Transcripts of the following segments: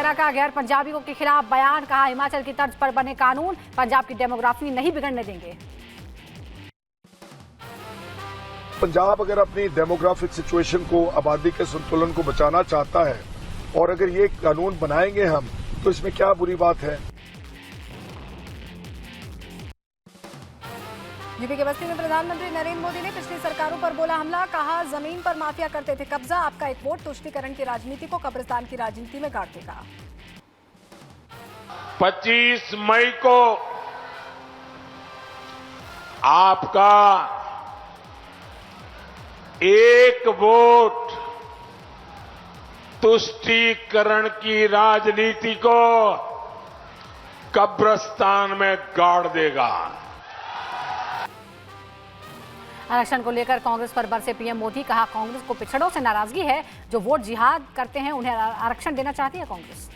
खेरा का गैर पंजाबियों के खिलाफ बयान, कहा हिमाचल की तर्ज पर बने कानून पंजाब की डेमोग्राफी नहीं बिगड़ने देंगे। पंजाब अगर अपनी डेमोग्राफिक सिचुएशन को, आबादी के संतुलन को बचाना चाहता है और अगर ये कानून बनाएंगे हम, तो इसमें क्या बुरी बात है। यूपी के बस्ती में प्रधानमंत्री नरेंद्र मोदी ने पिछली सरकारों पर बोला हमला, कहा जमीन पर माफिया करते थे कब्जा, आपका एक वोट तुष्टीकरण की राजनीति को कब्रिस्तान की राजनीति में गाड़ देगा। 25 मई को आपका एक वोट तुष्टीकरण की राजनीति को कब्रिस्तान में गाड़ देगा। आरक्षण को लेकर कांग्रेस पर बरसे पीएम मोदी, कहा कांग्रेस को पिछड़ों से नाराजगी है, जो वोट जिहाद करते हैं उन्हें आरक्षण देना चाहती है कांग्रेस।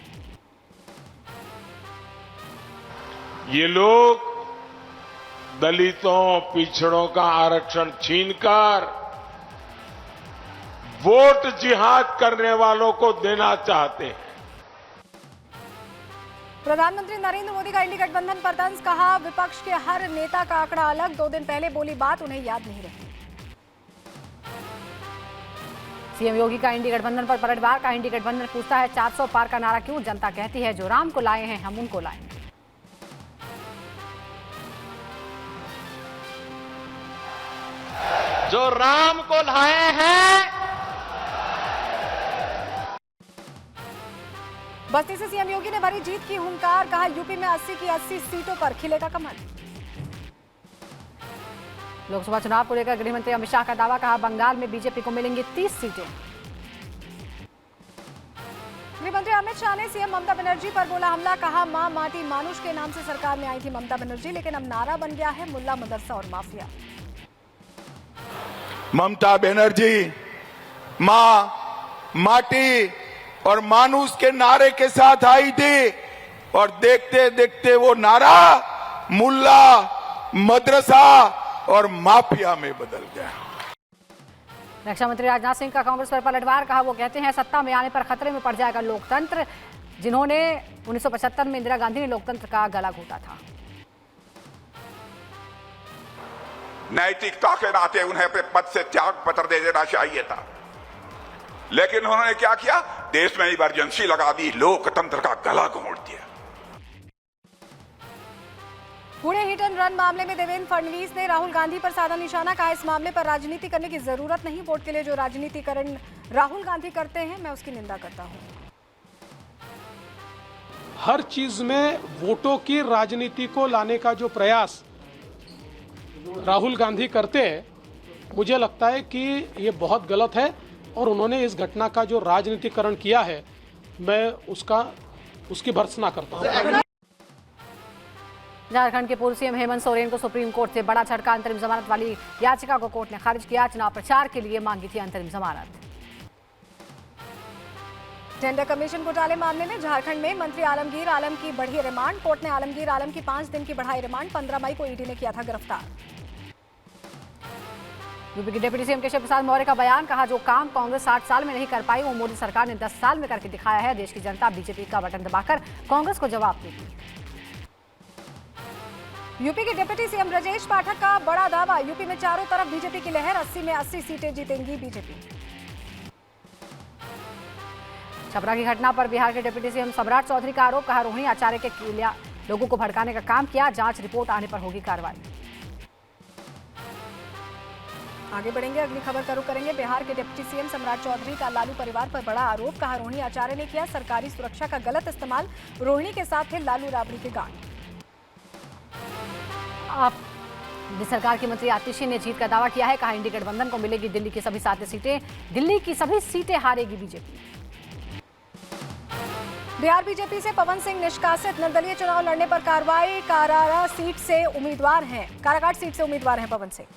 ये लोग दलितों, पिछड़ों का आरक्षण छीनकर वोट जिहाद करने वालों को देना चाहते हैं। प्रधानमंत्री नरेंद्र मोदी का इंडी गठबंधन पर तंज, कहा विपक्ष के हर नेता का आंकड़ा अलग, 2 दिन पहले बोली बात उन्हें याद नहीं रही। सीएम योगी का इंडी गठबंधन पर पलटवार, का इंडी गठबंधन पूछता है 400 पार का नारा क्यों, जनता कहती है जो राम को लाए हैं हम उनको लाएंगे। जो राम को लाए हैं। बस्ती से सीएम योगी ने भरी जीत की हुंकार, कहा यूपी में 80 की 80 सीटों पर खिलेगा कमल। लोकसभा चुनाव को लेकर गृह मंत्री अमित शाह का दावा, कहा बंगाल में बीजेपी को मिलेंगी 30 सीटें। गृह मंत्री अमित शाह ने सीएम ममता बनर्जी पर बोला हमला, कहा मां माटी मानुष के नाम से सरकार में आई थी ममता बनर्जी, लेकिन अब नारा बन गया है मुल्ला मदरसा और माफिया। ममता बनर्जी मां माटी और मानुष के नारे के साथ आई थी और देखते देखते वो नारा मुल्ला, मदरसा और माफिया में बदल गया। रक्षा मंत्री राजनाथ सिंह का कांग्रेस पर पलटवार, कहा वो कहते हैं सत्ता में आने पर खतरे में पड़ जाएगा लोकतंत्र, जिन्होंने 1975 में इंदिरा गांधी ने लोकतंत्र का गला घोटा था। नैतिकता के नाते उन्हें अपने पद से त्याग पत्र दे देना चाहिए था, लेकिन उन्होंने क्या किया, देश में इमरजेंसी लगा दी, लोकतंत्र का गला घोंट दिया। पुणे हिट एंड रन मामले में देवेंद्र फडणवीस ने राहुल गांधी पर साधा निशाना, कहा इस मामले पर राजनीति करने की जरूरत नहीं, वोट के लिए जो राजनीतिकरण राहुल गांधी करते हैं मैं उसकी निंदा करता हूं। हर चीज में वोटों की राजनीति को लाने का जो प्रयास राहुल गांधी करते हैं, मुझे लगता है कि ये बहुत गलत है और उन्होंने इस घटना का जो राजनीतिकरण किया है मैं उसकी भर्त्सना करता हूं। झारखंड के पूर्व सीएम हेमंत सोरेन को सुप्रीम कोर्ट से बड़ा झटका, अंतरिम जमानत वाली याचिका को कोर्ट ने खारिज किया, चुनाव प्रचार के लिए मांगी थी अंतरिम जमानत। टेंडर कमीशन घोटाले मामले में झारखंड में मंत्री आलमगीर आलम की बढ़ी रिमांड, कोर्ट ने आलमगीर आलम की 5 दिन की बढ़ाई रिमांड, 15 मई को ईडी ने किया था गिरफ्तार। यूपी के डिप्टी सीएम केशव प्रसाद मौर्य का बयान, कहा जो काम कांग्रेस 60 साल में नहीं कर पाई वो मोदी सरकार ने 10 साल में करके दिखाया है, देश की जनता बीजेपी का बटन दबाकर कांग्रेस को जवाब देगी। यूपी के डिप्टी सीएम ब्रजेश पाठक का बड़ा दावा, यूपी में चारों तरफ बीजेपी की लहर, 80 में 80 सीटें जीतेंगी बीजेपी। छपरा की घटना पर बिहार के डिप्टी सीएम सम्राट चौधरी का आरोप, कहा रोहिणी आचार्य के लोगों को भड़काने का काम किया, जांच रिपोर्ट आने पर होगी कार्रवाई। आगे बढ़ेंगे, अगली खबर का रुख करेंगे। बिहार के डिप्टी सीएम सम्राट चौधरी का लालू परिवार पर बड़ा आरोप, कहा रोहिणी आचार्य ने किया सरकारी सुरक्षा का गलत इस्तेमाल, रोहिणी के साथ थे लालू राबड़ी के गांड। आप सरकार के मंत्री आतिशी ने जीत का दावा किया है, कहा इंडी गठबंधन को मिलेगी दिल्ली की सभी 7 सीटें, दिल्ली की सभी सीटें हारेगी बीजेपी। बिहार बीजेपी से पवन सिंह निष्कासित, निर्दलीय चुनाव लड़ने पर कार्रवाई, कारागार सीट से उम्मीदवार हैं पवन सिंह।